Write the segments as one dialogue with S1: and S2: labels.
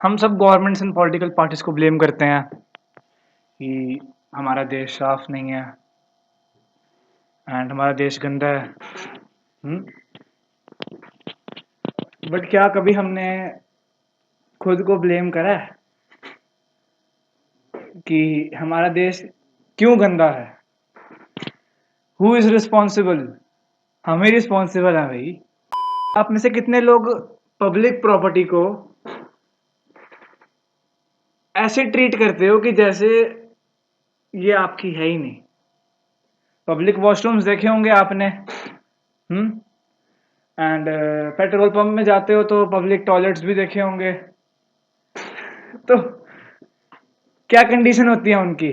S1: हम सब governments and political parties को ब्लेम करते हैं कि हमारा देश साफ नहीं है एंड हमारा देश गंदा है। बट क्या कभी हमने खुद को ब्लेम करा है कि हमारा देश क्यों गंदा है? Who is responsible? हम ही रिस्पॉन्सिबल हैं भाई। आप में से कितने लोग पब्लिक प्रॉपर्टी को ऐसे ट्रीट करते हो कि जैसे ये आपकी है ही नहीं? पब्लिक वॉशरूम्स देखे होंगे आपने। एंड पेट्रोल पंप में जाते हो तो पब्लिक टॉयलेट्स भी देखे होंगे। तो क्या कंडीशन होती है उनकी?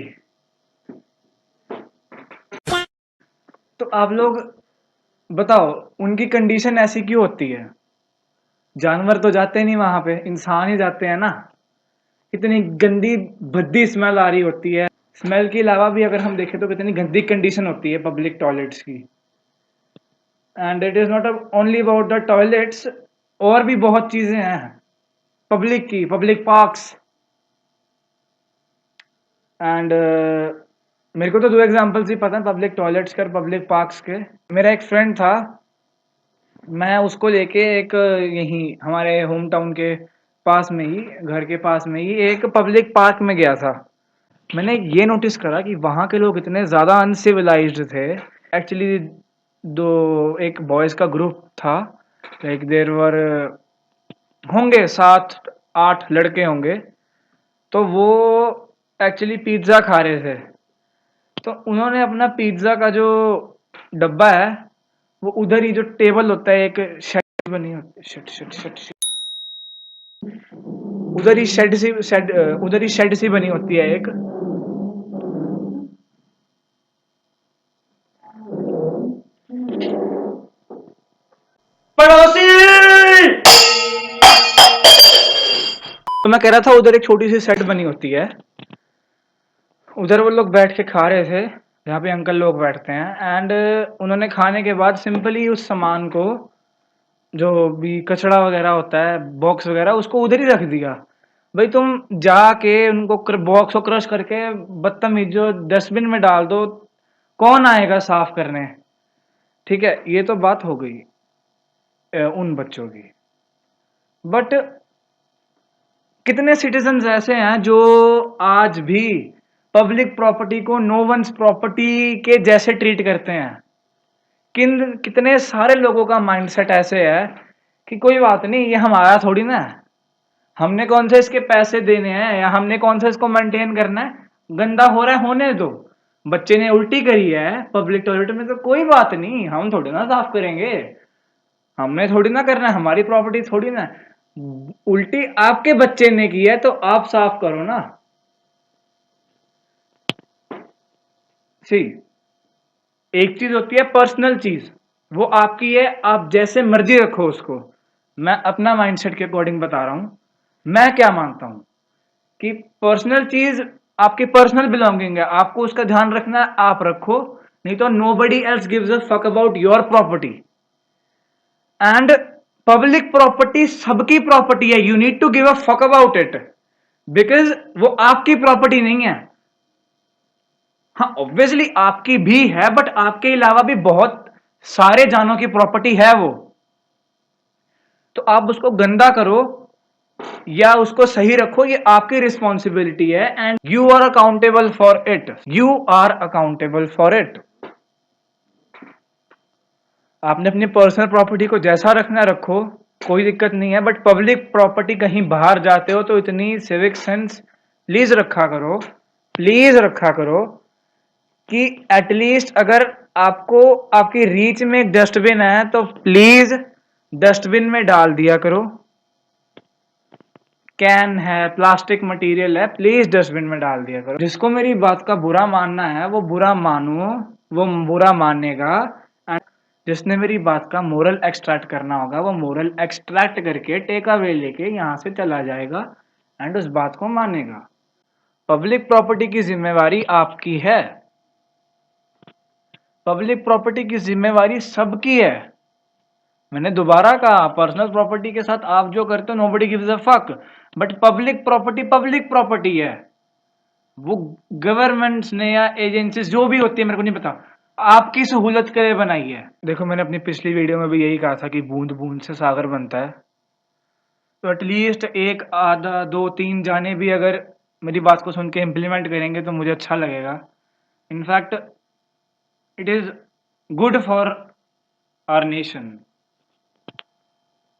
S1: तो आप लोग बताओ, उनकी कंडीशन ऐसी क्यों होती है? जानवर तो जाते नहीं वहां पे, इंसान ही जाते हैं ना। कितनी गंदी भद्दी स्मेल आ रही होती है। स्मेल के अलावा भी अगर हम देखें तो कितनी गंदी कंडीशन होती है पब्लिक टॉयलेट्स की। And it is not only about the toilets, और भी बहुत चीजें हैं पब्लिक की, पब्लिक पार्क्स। एंड मेरे को तो दो एग्जांपल्स ही पता है पब्लिक टॉयलेट्स के और पब्लिक पार्क्स के। मेरा एक फ्रेंड था, मैं उसको लेके एक यहीं हमारे होम टाउन के पास में ही, घर के पास में ही एक पब्लिक पार्क में गया था। मैंने ये नोटिस करा कि वहाँ के लोग इतने ज़्यादा अनसिविलाइज्ड थे। एक्चुअली एक बॉयज़ का ग्रुप था, लाइक देर वर होंगे 7-8 लड़के होंगे। तो वो एक्चुअली पिज्ज़ा खा रहे थे। तो उन्होंने अपना पिज्ज़ा का जो डब्बा है वो उधर ही, जो टेबल होता है, एक शेड बनी होती है, शेड उधर ही शेड सी बनी होती है एक। पड़ोसी! तो मैं कह रहा था उधर एक छोटी सी शेड बनी होती है, उधर वो लोग बैठ के खा रहे थे जहाँ पे अंकल लोग बैठते हैं। एंड उन्होंने खाने के बाद सिंपली उस सामान को, जो भी कचड़ा वगैरह होता है, बॉक्स वगैरह, उसको उधर ही रख दिया। भाई तुम जाके उनको बॉक्स को क्रश करके बदतमीज जो डस्टबिन में डाल दो, कौन आएगा साफ करने? ठीक है, ये तो बात हो गई उन बच्चों की। बट कितने सिटीजन्स ऐसे हैं जो आज भी पब्लिक प्रॉपर्टी को नो वंस प्रॉपर्टी के जैसे ट्रीट करते हैं? कितने सारे लोगों का माइंडसेट ऐसे है कि कोई बात नहीं, ये हमारा थोड़ी ना है, हमने कौन से इसके पैसे देने हैं, या हमने कौन सा इसको मेंटेन करना है। गंदा हो रहा है, होने दो। बच्चे ने उल्टी करी है पब्लिक टॉयलेट में तो कोई बात नहीं, हम थोड़ी ना साफ करेंगे, हमने थोड़ी ना करना है, हमारी प्रॉपर्टी थोड़ी ना। उल्टी आपके बच्चे ने की है तो आप साफ करो ना। सी, एक चीज होती है पर्सनल चीज, वो आपकी है, आप जैसे मर्जी रखो उसको। मैं अपना माइंडसेट के अकॉर्डिंग बता रहा हूं। मैं क्या मानता हूं कि पर्सनल चीज आपकी पर्सनल बिलोंगिंग है, आपको उसका ध्यान रखना है, आप रखो। नहीं तो nobody else gives a fuck about your property. And public property सबकी प्रॉपर्टी है, you need to give a fuck about it, because वो आपकी प्रॉपर्टी नहीं है। हाँ, ऑब्वियसली आपकी भी है, बट आपके अलावा भी बहुत सारे जानों की प्रॉपर्टी है वो। तो आप उसको गंदा करो या उसको सही रखो, ये आपकी रिस्पॉन्सिबिलिटी है। And you are accountable for it, you are accountable for it. आपने अपनी पर्सनल प्रॉपर्टी को जैसा रखना रखो, कोई दिक्कत नहीं है। बट पब्लिक प्रॉपर्टी कहीं बाहर जाते हो तो इतनी सिविक सेंस प्लीज रखा करो, प्लीज रखा करो कि एटलीस्ट अगर आपको, आपकी रीच में एक डस्टबिन है तो प्लीज डस्टबिन में डाल दिया करो। कैन है, प्लास्टिक मटेरियल है, प्लीज डस्टबिन में डाल दिया करो। जिसको मेरी बात का बुरा मानना है वो बुरा मानो, वो बुरा मानेगा। एंड जिसने मेरी बात का मोरल एक्सट्रैक्ट करना होगा वो मोरल एक्सट्रैक्ट करके टेक अवे लेके यहां से चला जाएगा एंड उस बात को मानेगा। पब्लिक प्रॉपर्टी की जिम्मेवारी आपकी है, पब्लिक प्रॉपर्टी की जिम्मेवारी सबकी है। मैंने दोबारा कहा, पर्सनल प्रॉपर्टी के साथ आप जो करते हो nobody gives a fuck, but public property है, वो गवर्नमेंट्स ने या एजेंसीज जो भी होती है मेरे को नहीं पता, आपकी सहूलत के लिए बनाई है। देखो मैंने अपनी पिछली वीडियो में भी यही कहा था कि बूंद बूंद से सागर बनता है, तो एटलीस्ट एक आधा दो तीन जाने भी अगर मेरी बात को सुन के इम्प्लीमेंट करेंगे तो मुझे अच्छा लगेगा। In fact it is good for our nation.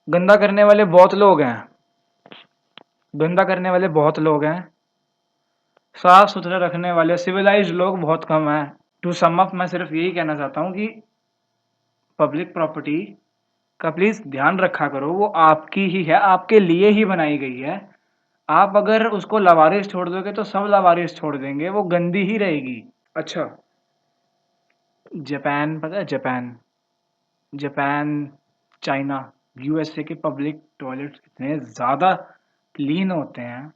S1: गंदा करने वाले बहुत लोग हैं, गंदा करने वाले बहुत लोग हैं, साफ सुथरा रखने वाले सिविलाइज्ड लोग बहुत कम हैं। टू सम अप मैं सिर्फ यही कहना चाहता हूँ कि पब्लिक प्रॉपर्टी का प्लीज ध्यान रखा करो, वो आपकी ही है, आपके लिए ही बनाई गई है। आप अगर उसको लावारिस छोड़ दोगे तो सब लावारिस छोड़ देंगे, वो गंदी ही रहेगी। अच्छा, जापान पता है? जापान, जापान, चाइना, यूएसए के पब्लिक टॉयलेट्स इतने ज़्यादा क्लीन होते हैं।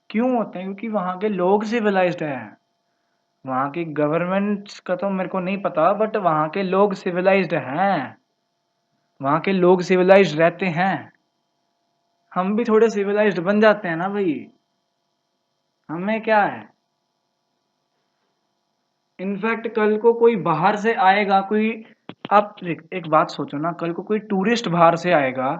S1: क्यों होते हैं? क्योंकि वहाँ के लोग सिविलाइज्ड हैं। वहाँ की गवर्नमेंट्स का तो मेरे को नहीं पता, बट वहाँ के लोग सिविलाइज्ड हैं, वहाँ के लोग सिविलाइज्ड रहते हैं। हम भी थोड़े सिविलाइज्ड बन जाते हैं ना भाई, हमें क्या है। इनफैक्ट कल को कोई बाहर से आएगा, कोई, आप एक बात सोचो ना, कल को कोई टूरिस्ट बाहर से आएगा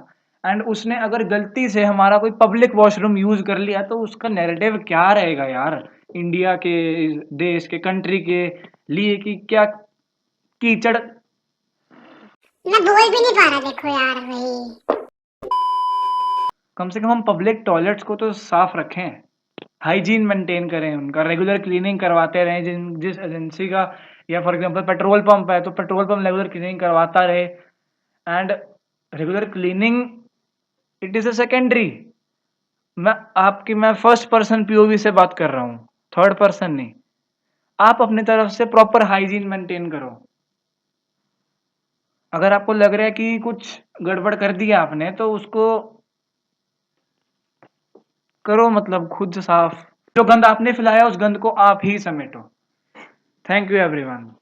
S1: एंड उसने अगर गलती से हमारा कोई पब्लिक वॉशरूम यूज कर लिया तो उसका नैरेटिव क्या रहेगा यार, इंडिया के, देश के, कंट्री के लिए, कि क्या कीचड़।
S2: मैं बोल भी नहीं पा रहा, देखो यार भाई।
S1: कम से कम हम पब्लिक टॉयलेट्स को तो साफ रखें, हाइजीन मेंटेन करें, उनका रेगुलर क्लीनिंग करवाते रहें। जिस एजेंसी का, या फॉर एग्जांपल पेट्रोल पंप है तो पेट्रोल पंप रेगुलर क्लीनिंग करवाता रहे। And regular cleaning it is a secondary. मैं फर्स्ट पर्सन पीओवी से बात कर रहा हूँ, थर्ड पर्सन नहीं। आप अपनी तरफ से प्रॉपर हाइजीन मेंटेन करो। अगर आपको लग रहा है कि कुछ गड़बड़ कर दिया आपने तो उसको करो, मतलब खुद साफ। जो गंद आपने फैलाया उस गंद को आप ही समेटो। Thank you everyone.